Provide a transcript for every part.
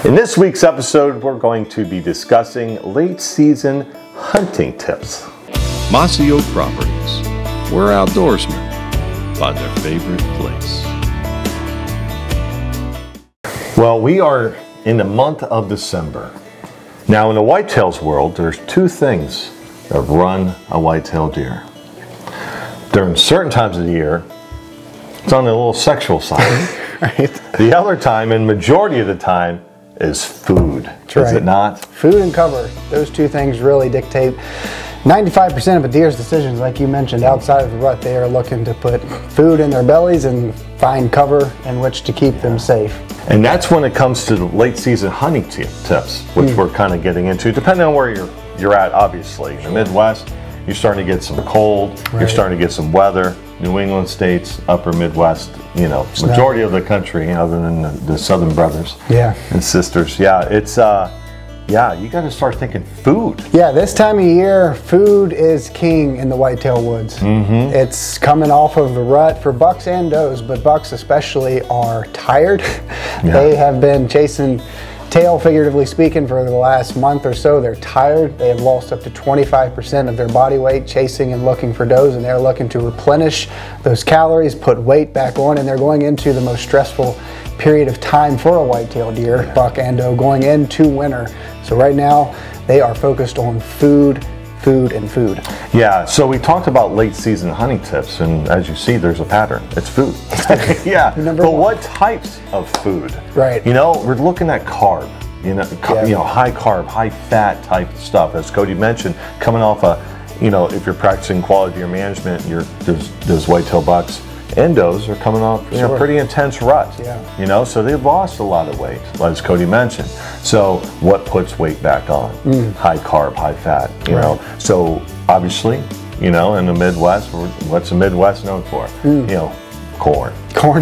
In this week's episode, we're going to be discussing late season hunting tips. Mossy Oak Properties, where outdoorsmen find their favorite place. Well, we are in the month of December. Now, in the whitetails world, there's two things that run a whitetail deer. During certain times of the year, it's on the little sexual side. Right. The other time, and majority of the time, is food. That's Is right. it not? Food and cover. Those two things really dictate 95% of a deer's decisions. Like you mentioned, outside of the rut, they are looking to put food in their bellies and find cover in which to keep them safe. And that's when it comes to the late season hunting tips, which we're kind of getting into, depending on where you're at, obviously. In the Midwest, you're starting to get some cold, you're starting to get some weather. New England states, upper Midwest, majority of the country, other than the southern brothers and sisters. Yeah, it's, you got to start thinking food. Yeah, this time of year, food is king in the whitetail woods. It's coming off of the rut for bucks and does, but bucks especially are tired. They have been chasing tail, figuratively speaking, for the last month or so. They're tired. They have lost up to 25% of their body weight chasing and looking for does, and they're looking to replenish those calories, put weight back on, and they're going into the most stressful period of time for a whitetail deer, buck and doe, going into winter. So right now, they are focused on food, and food. Yeah, so we talked about late season hunting tips, and as you see, there's a pattern. It's food. Yeah, but what types of food? Right. We're looking at carb. High carb, high fat type stuff. As Cody mentioned, coming off if you're practicing quality or management, those whitetail bucks and does are coming off pretty intense rut. So they've lost a lot of weight, as Cody mentioned. So what puts weight back on? High carb, high fat. So obviously, in the Midwest, what's the Midwest known for? Corn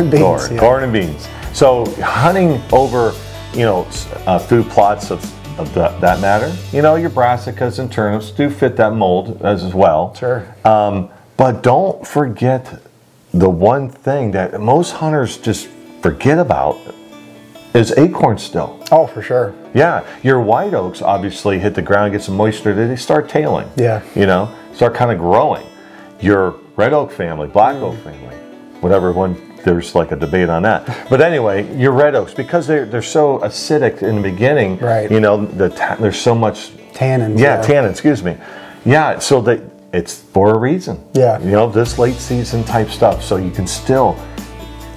and beans. Corn and beans. So hunting over food plots of that matter. Your brassicas and turnips do fit that mold as well. Sure. But don't forget the one thing that most hunters just forget about is acorns still. Oh, for sure. Yeah, your white oaks obviously hit the ground, get some moisture, they start tailing. Yeah. Start kind of growing. Your red oak family, black oak family, whatever one, there's like a debate on that. But anyway, your red oaks, because they're so acidic in the beginning, right. There's so much tannins. Yeah, tannin, excuse me. Yeah, so it's for a reason. Yeah. This late season type stuff, so you can still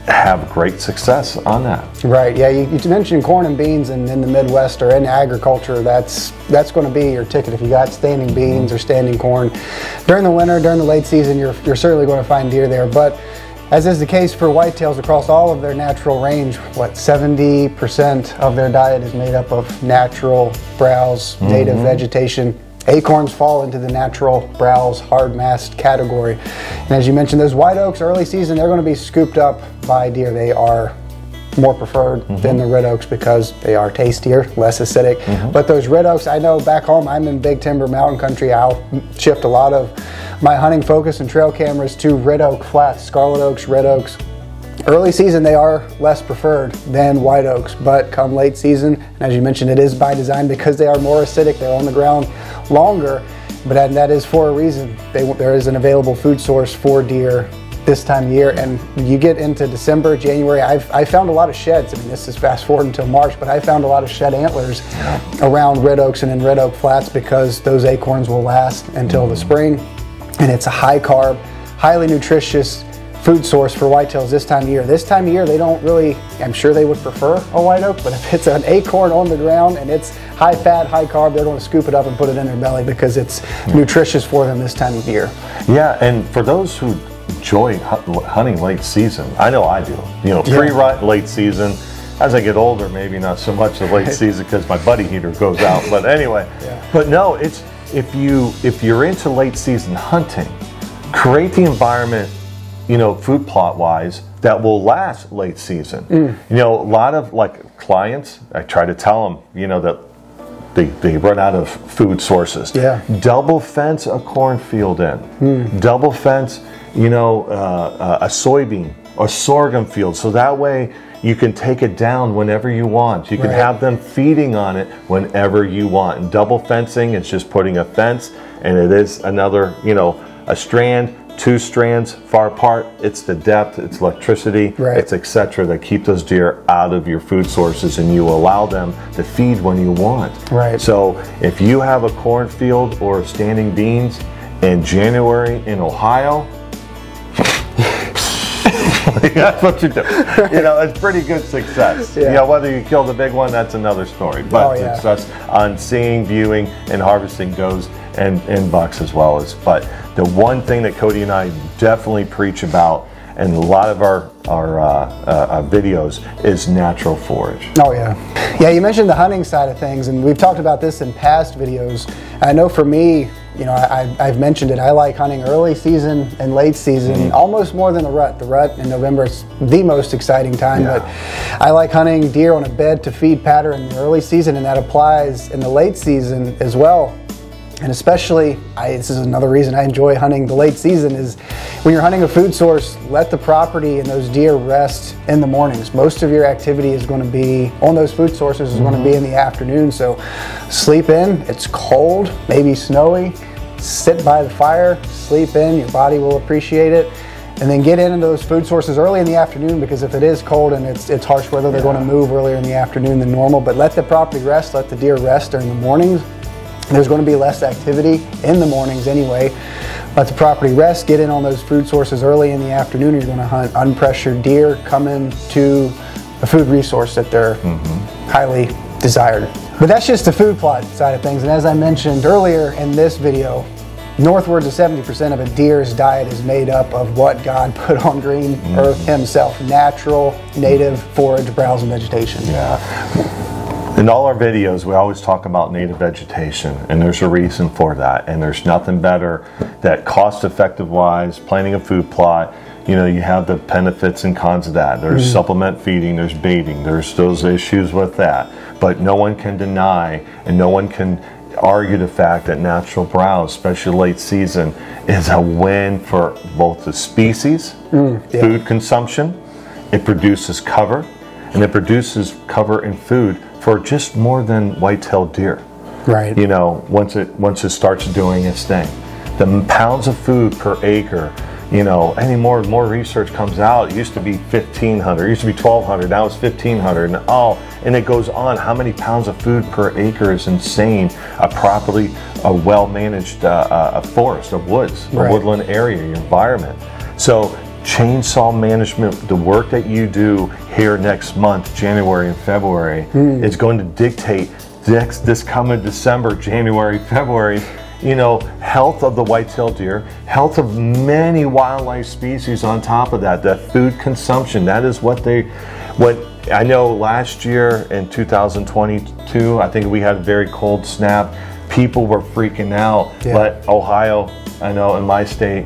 have great success on that. Right, yeah, you mentioned corn and beans in the Midwest or in agriculture. That's going to be your ticket if you got standing beans or standing corn. During the winter, during the late season, you're certainly going to find deer there. But as is the case for whitetails across all of their natural range, 70% of their diet is made up of natural browse, native vegetation. Acorns fall into the natural browse, hard mast category. And as you mentioned, those white oaks early season, they're going to be scooped up by deer. They are more preferred than the red oaks because they are tastier, less acidic. But those red oaks, I know back home, I'm in big timber mountain country. I'll shift a lot of my hunting focus and trail cameras to red oak flats, scarlet oaks, red oaks. Early season, they are less preferred than white oaks, but come late season, and as you mentioned, it is by design because they are more acidic, they're on the ground longer, but that is for a reason. There is an available food source for deer this time of year, and you get into December, January, I found a lot of sheds. I mean, this is fast forward until March, but I found a lot of shed antlers around red oaks and in red oak flats because those acorns will last until the spring, and it's a high carb, highly nutritious food source for whitetails this time of year. This time of year, they don't really, I'm sure they would prefer a white oak, but if it's an acorn on the ground and it's high fat, high carb, they're going to scoop it up and put it in their belly because it's nutritious for them this time of year. Yeah, and for those who enjoy hunting late season, I know I do. Pre-rut, late season. As I get older, maybe not so much the late season because my buddy heater goes out. But anyway, but no, it's if you're into late season hunting, create the environment, food plot wise, that will last late season. A lot of clients, I try to tell them, that they run out of food sources. Yeah. Double fence a cornfield in. Double fence, a soybean or sorghum field. So that way you can take it down whenever you want. You can have them feeding on it whenever you want. And double fencing is just putting a fence, and it is another, you know, a strand, 2 strands far apart. It's the depth, it's electricity, it's etc. that keep those deer out of your food sources, and you allow them to feed when you want. So if you have a cornfield or standing beans in January in Ohio, that's what you do. You know, it's pretty good success. You know, whether you kill the big one, that's another story. But success on seeing, viewing, and harvesting goes, and bucks as well as. But the one thing that Cody and I definitely preach about, and a lot of our videos, is natural forage. Yeah, you mentioned the hunting side of things, and we've talked about this in past videos. I know for me, you know, I've mentioned it, I like hunting early season and late season almost more than the rut. The rut in November is the most exciting time, but I like hunting deer on a bed to feed pattern in the early season, and that applies in the late season as well. And especially, this is another reason I enjoy hunting the late season, is when you're hunting a food source, let the property and those deer rest in the mornings. Most of your activity is going to be on those food sources, is going to be in the afternoon. So sleep in, it's cold, maybe snowy, sit by the fire, sleep in, your body will appreciate it. And then get into those food sources early in the afternoon, because if it is cold and it's harsh weather, they're going to move earlier in the afternoon than normal. But let the property rest, let the deer rest during the mornings. There's going to be less activity in the mornings anyway. Let the property rest, get in on those food sources early in the afternoon. You're going to hunt unpressured deer, come into a food resource that they're highly desired. But that's just the food plot side of things. And as I mentioned earlier in this video, northwards of 70% of a deer's diet is made up of what God put on green earth himself. Natural, native, forage, browse, and vegetation. In all our videos, we always talk about native vegetation, and there's a reason for that. And there's nothing better that cost-effective wise, planting a food plot, you know, you have the benefits and cons of that. There's supplement feeding, there's baiting, there's those issues with that. But no one can deny, and no one can argue the fact that natural browse, especially late season, is a win for both the species, food consumption. It produces cover, and it produces cover and food for just more than white-tailed deer. You know, once it starts doing its thing. The pounds of food per acre, you know, any more research comes out. It used to be 1,500, it used to be 1,200, now it's 1,500, and it goes on. How many pounds of food per acre is insane? A well-managed forest, a woods, a woodland area, your environment. So chainsaw management, the work that you do here next month, January and February, is going to dictate this coming December, January, February, you know, health of the white-tailed deer, health of many wildlife species on top of that, food consumption. That is what I know last year in 2022, I think we had a very cold snap. People were freaking out, but Ohio, I know in my state,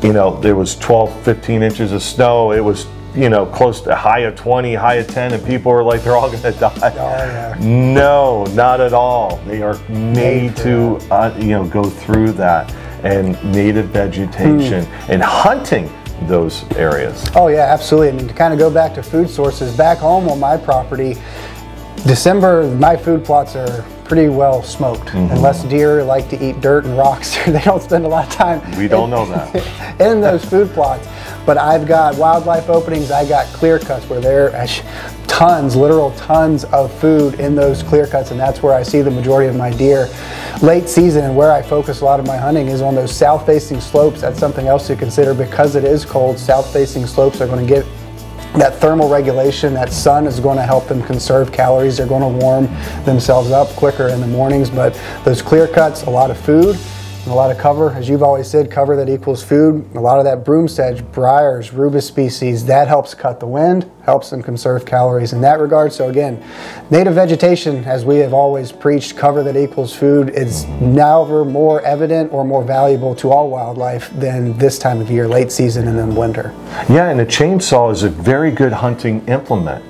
you know, there was 12, 15 inches of snow. It was, you know, close to high of 20, high of 10, and people were like, they're all going to die. No, not at all. They are made to, you know, go through that. And native vegetation and hunting those areas. Absolutely. I mean, to kind of go back to food sources, back home on my property, December, my food plots are pretty well smoked. Unless deer like to eat dirt and rocks, they don't spend a lot of time. We don't know that. In those food plots. But I've got wildlife openings, I got clear cuts where there are tons, literal tons of food in those clear cuts, and that's where I see the majority of my deer. Late season, and where I focus a lot of my hunting, is on those south-facing slopes. That's something else to consider. Because it is cold, south-facing slopes are going to get that thermal regulation. That sun is going to help them conserve calories. They're going to warm themselves up quicker in the mornings. But those clear cuts, a lot of food and a lot of cover. As you've always said, cover that equals food. A lot of that broom sedge, briars, rubus species, that helps cut the wind, helps them conserve calories in that regard. So again, native vegetation, as we have always preached, cover that equals food, is never more evident or more valuable to all wildlife than this time of year, late season and then winter. Yeah, and a chainsaw is a very good hunting implement.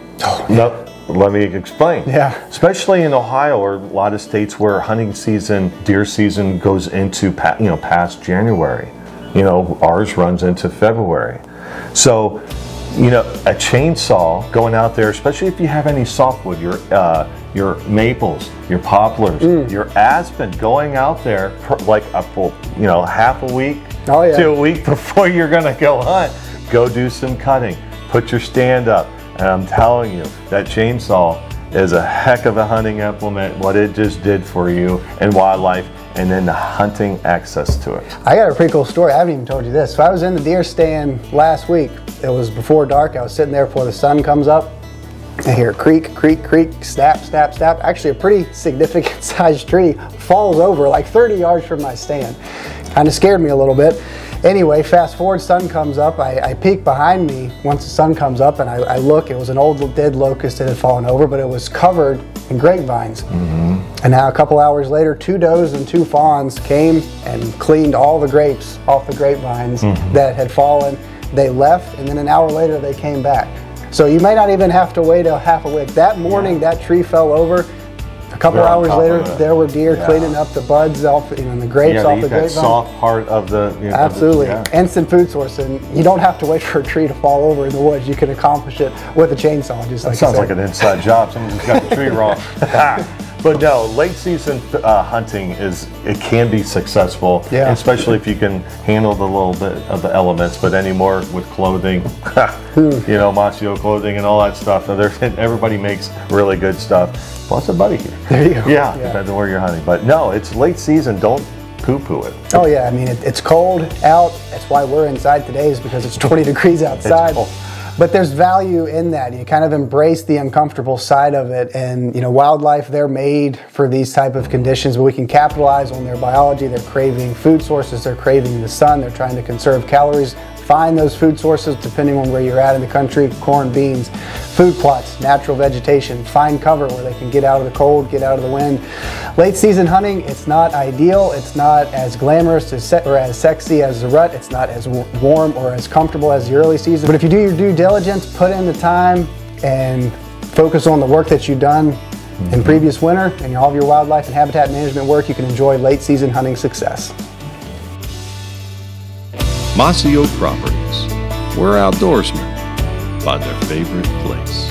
Let me explain. Especially in Ohio or a lot of states where hunting season, deer season goes into past January. You know, ours runs into February. So You know, a chainsaw going out there, especially if you have any softwood, your maples, your poplars, your aspen, going out there for like half a week to a week before you're gonna go hunt. Go do some cutting, put your stand up, and I'm telling you, that chainsaw is a heck of a hunting implement, what it just did for you and wildlife, and then the hunting access to it. I got a pretty cool story. I haven't even told you this. So I was in the deer stand last week. It was before dark. I was sitting there before the sun comes up. I hear creak, creak, creak, snap, snap, snap. Actually, a pretty significant sized tree falls over like 30 yards from my stand. Kind of scared me a little bit. Anyway, fast forward, sun comes up. I peek behind me once the sun comes up, and I look. It was an old dead locust that had fallen over, but it was covered in grapevines. And now a couple hours later, 2 does and 2 fawns came and cleaned all the grapes off the grapevines that had fallen. They left, and then an hour later they came back. So you may not even have to wait a half a week. That morning that tree fell over. A couple hours later, there were deer cleaning up the buds off, and the grapes off the grapevine. Soft part of the absolutely instant food source, and you don't have to wait for a tree to fall over in the woods. You can accomplish it with a chainsaw. Just like sounds like an inside job. Someone just got the tree wrong. But no, late season hunting can be successful, especially if you can handle the little bit of the elements. But anymore with clothing, Masio clothing and all that stuff. Everybody makes really good stuff. Plus a buddy here. There you go. Yeah, depends on where you're hunting. But no, it's late season. Don't poo-poo it. Oh yeah, I mean it's cold out. That's why we're inside today, is because it's 20 degrees outside. But there's value in that. You kind of embrace the uncomfortable side of it, and wildlife, they're made for these type of conditions, but we can capitalize on their biology. They're craving food sources, they're craving the sun, they're trying to conserve calories. Find those food sources depending on where you're at in the country. Corn, beans, food plots, natural vegetation. Find cover where they can get out of the cold, get out of the wind. Late season hunting, it's not ideal. It's not as glamorous or as sexy as the rut. It's not as warm or as comfortable as the early season. But if you do your due diligence, put in the time and focus on the work that you've done in previous winter and all of your wildlife and habitat management work, you can enjoy late season hunting success. Masio Properties, where outdoorsmen find their favorite place.